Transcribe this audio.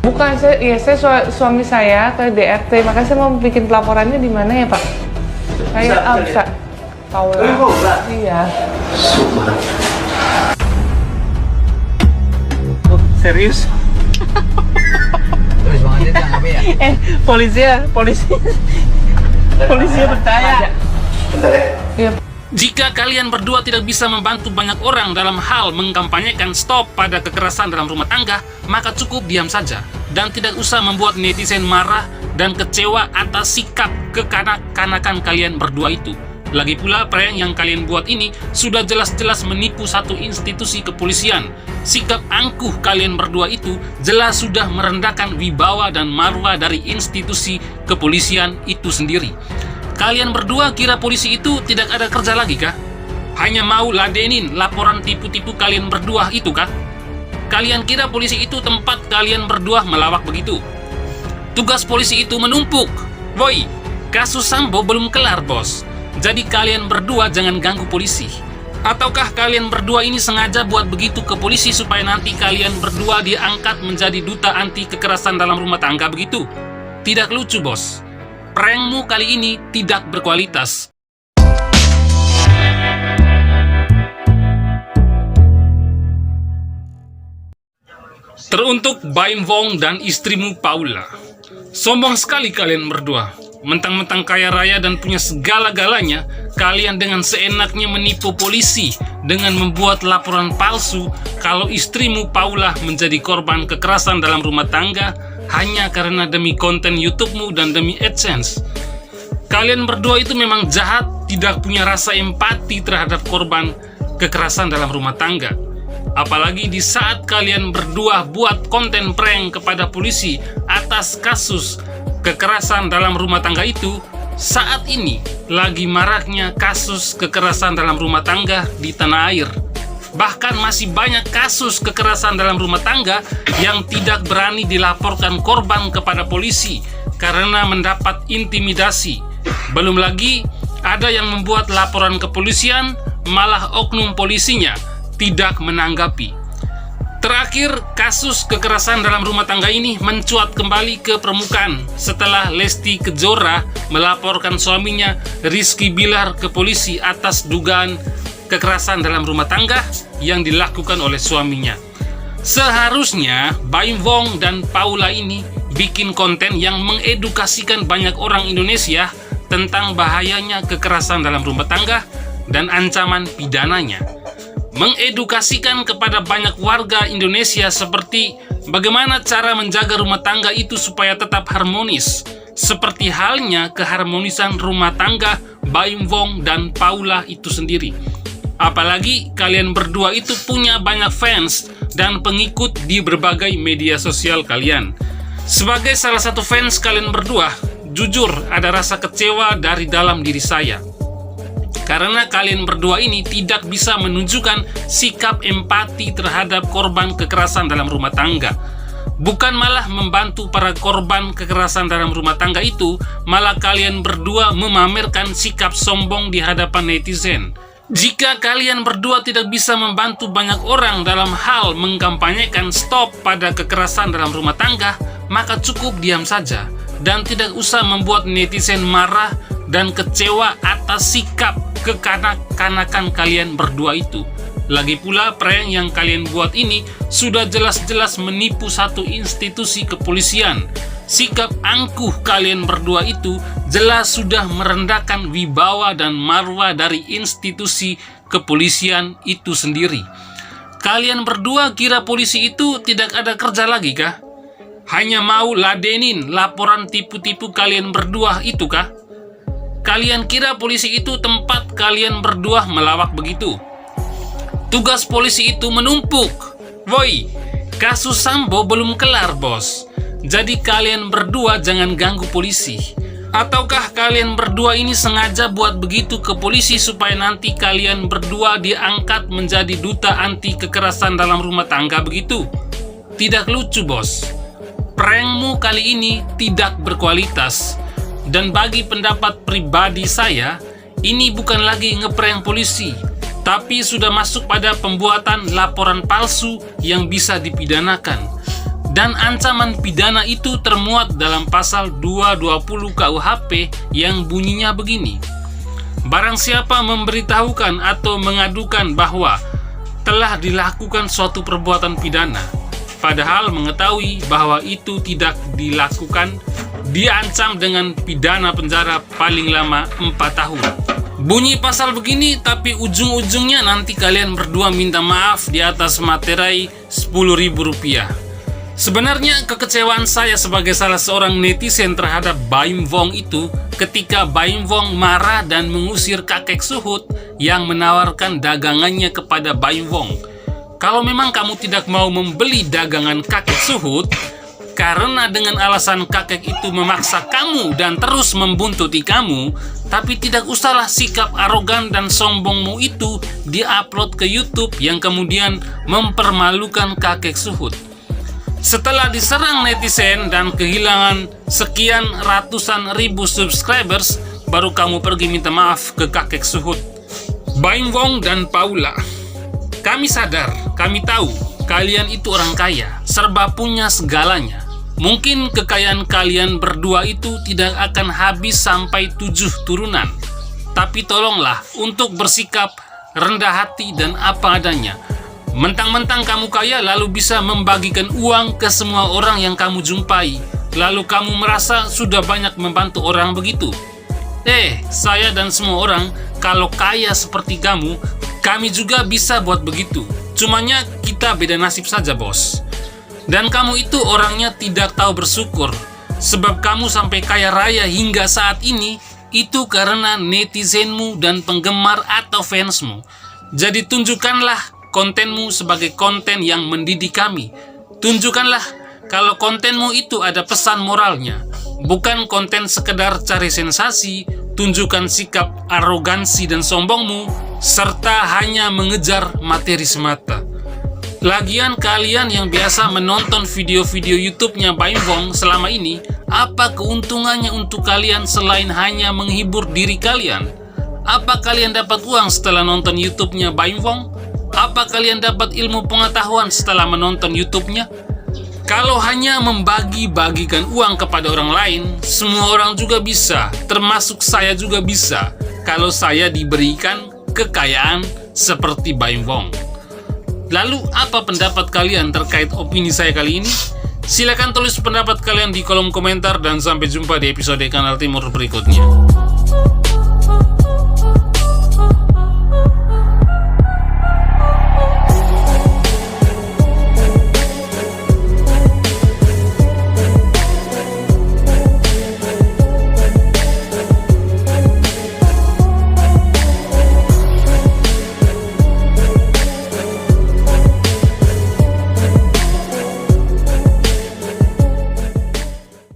Bukan, suami saya ke DRT, makanya saya mau bikin pelaporannya di mana ya Pak? Saya bisa. Paula. Iya. Oh, serius? Terus banget dia apa ya? Polisi percaya. Bentar ya. Iya. Jika kalian berdua tidak bisa membantu banyak orang dalam hal mengkampanyekan stop pada kekerasan dalam rumah tangga, maka cukup diam saja dan tidak usah membuat netizen marah dan kecewa atas sikap kekanak-kanakan kalian berdua itu. Lagi pula, prank yang kalian buat ini sudah jelas-jelas menipu satu institusi kepolisian. Sikap angkuh kalian berdua itu jelas sudah merendahkan wibawa dan marwah dari institusi kepolisian itu sendiri. Kalian berdua kira polisi itu tidak ada kerja lagi kah? Hanya mau ladenin laporan tipu-tipu kalian berdua itu kah? Kalian kira polisi itu tempat kalian berdua melawak begitu? Tugas polisi itu menumpuk. Woi, kasus Sambo belum kelar, bos. Jadi kalian berdua jangan ganggu polisi. Ataukah kalian berdua ini sengaja buat begitu ke polisi supaya nanti kalian berdua diangkat menjadi duta anti kekerasan dalam rumah tangga begitu? Tidak lucu, bos. Prankmu kali ini tidak berkualitas. Teruntuk Baim Wong dan istrimu Paula. Sombong sekali kalian berdua. Mentang-mentang kaya raya dan punya segala-galanya, kalian dengan seenaknya menipu polisi dengan membuat laporan palsu kalau istrimu Paula menjadi korban kekerasan dalam rumah tangga hanya karena demi konten YouTube-mu dan demi AdSense. Kalian berdua itu memang jahat, tidak punya rasa empati terhadap korban kekerasan dalam rumah tangga. Apalagi di saat kalian berdua buat konten prank kepada polisi atas kasus kekerasan dalam rumah tangga itu, saat ini lagi maraknya kasus kekerasan dalam rumah tangga di tanah air. Bahkan masih banyak kasus kekerasan dalam rumah tangga yang tidak berani dilaporkan korban kepada polisi karena mendapat intimidasi. Belum lagi ada yang membuat laporan kepolisian, malah oknum polisinya tidak menanggapi. Terakhir, kasus kekerasan dalam rumah tangga ini mencuat kembali ke permukaan setelah Lesti Kejora melaporkan suaminya Rizky Bilar ke polisi atas dugaan kekerasan dalam rumah tangga yang dilakukan oleh suaminya. Seharusnya Baim Wong dan Paula ini bikin konten yang mengedukasikan banyak orang Indonesia tentang bahayanya kekerasan dalam rumah tangga dan ancaman pidananya. Mengedukasikan kepada banyak warga Indonesia seperti bagaimana cara menjaga rumah tangga itu supaya tetap harmonis, seperti halnya keharmonisan rumah tangga Baim Wong dan Paula itu sendiri. Apalagi kalian berdua itu punya banyak fans dan pengikut di berbagai media sosial kalian. Sebagai salah satu fans kalian berdua, jujur ada rasa kecewa dari dalam diri saya. Karena kalian berdua ini tidak bisa menunjukkan sikap empati terhadap korban kekerasan dalam rumah tangga. Bukan malah membantu para korban kekerasan dalam rumah tangga itu, malah kalian berdua memamerkan sikap sombong di hadapan netizen. Jika kalian berdua tidak bisa membantu banyak orang dalam hal mengkampanyekan stop pada kekerasan dalam rumah tangga, maka cukup diam saja dan tidak usah membuat netizen marah dan kecewa atas sikap kekanak-kanakan kalian berdua itu. Lagi pula, prank yang kalian buat ini sudah jelas-jelas menipu satu institusi kepolisian. Sikap angkuh kalian berdua itu jelas sudah merendahkan wibawa dan marwah dari institusi kepolisian itu sendiri. Kalian berdua kira polisi itu tidak ada kerja lagi kah? Hanya mau ladenin laporan tipu-tipu kalian berdua itu kah? Kalian kira polisi itu tempat kalian berdua melawak begitu? Tugas polisi itu menumpuk. Woi, kasus Sambo belum kelar, bos. Jadi kalian berdua jangan ganggu polisi. Ataukah kalian berdua ini sengaja buat begitu ke polisi supaya nanti kalian berdua diangkat menjadi duta anti kekerasan dalam rumah tangga begitu? Tidak lucu, bos. Prankmu kali ini tidak berkualitas. Dan bagi pendapat pribadi saya, ini bukan lagi ngeprank polisi, tapi sudah masuk pada pembuatan laporan palsu yang bisa dipidanakan. Dan ancaman pidana itu termuat dalam pasal 220 KUHP yang bunyinya begini. Barang siapa memberitahukan atau mengadukan bahwa telah dilakukan suatu perbuatan pidana, padahal mengetahui bahwa itu tidak dilakukan, diancam dengan pidana penjara paling lama 4 tahun. Bunyi pasal begini, tapi ujung-ujungnya nanti kalian berdua minta maaf di atas materai Rp10.000. Sebenarnya kekecewaan saya sebagai salah seorang netizen terhadap Baim Wong itu ketika Baim Wong marah dan mengusir kakek Suhut yang menawarkan dagangannya kepada Baim Wong. Kalau memang kamu tidak mau membeli dagangan kakek Suhut, karena dengan alasan kakek itu memaksa kamu dan terus membuntuti kamu, tapi tidak usahlah sikap arogan dan sombongmu itu diupload ke YouTube yang kemudian mempermalukan kakek Suhut. Setelah diserang netizen dan kehilangan sekian ratusan ribu subscribers, baru kamu pergi minta maaf ke kakek Suhut. Baim Wong dan Paula, kami sadar, kami tahu, kalian itu orang kaya, serba punya segalanya. Mungkin kekayaan kalian berdua itu tidak akan habis sampai 7 turunan. Tapi tolonglah untuk bersikap rendah hati dan apa adanya. Mentang-mentang kamu kaya lalu bisa membagikan uang ke semua orang yang kamu jumpai. Lalu kamu merasa sudah banyak membantu orang begitu. Saya dan semua orang kalau kaya seperti kamu, kami juga bisa buat begitu. Cumanya kita beda nasib saja, bos. Dan kamu itu orangnya tidak tahu bersyukur. Sebab kamu sampai kaya raya hingga saat ini, itu karena netizenmu dan penggemar atau fansmu. Jadi tunjukkanlah kontenmu sebagai konten yang mendidik kami. Tunjukkanlah kalau kontenmu itu ada pesan moralnya. Bukan konten sekedar cari sensasi, tunjukkan sikap arogansi dan sombongmu, serta hanya mengejar materi semata. Lagian kalian yang biasa menonton video-video YouTube-nya Baim Wong selama ini, apa keuntungannya untuk kalian selain hanya menghibur diri kalian? Apa kalian dapat uang setelah nonton YouTube-nya Baim Wong? Apa kalian dapat ilmu pengetahuan setelah menonton YouTube-nya? Kalau hanya membagi-bagikan uang kepada orang lain, semua orang juga bisa, termasuk saya juga bisa, kalau saya diberikan kekayaan seperti Baim Wong. Lalu, apa pendapat kalian terkait opini saya kali ini? Silakan tulis pendapat kalian di kolom komentar dan sampai jumpa di episode Kanal Timur berikutnya.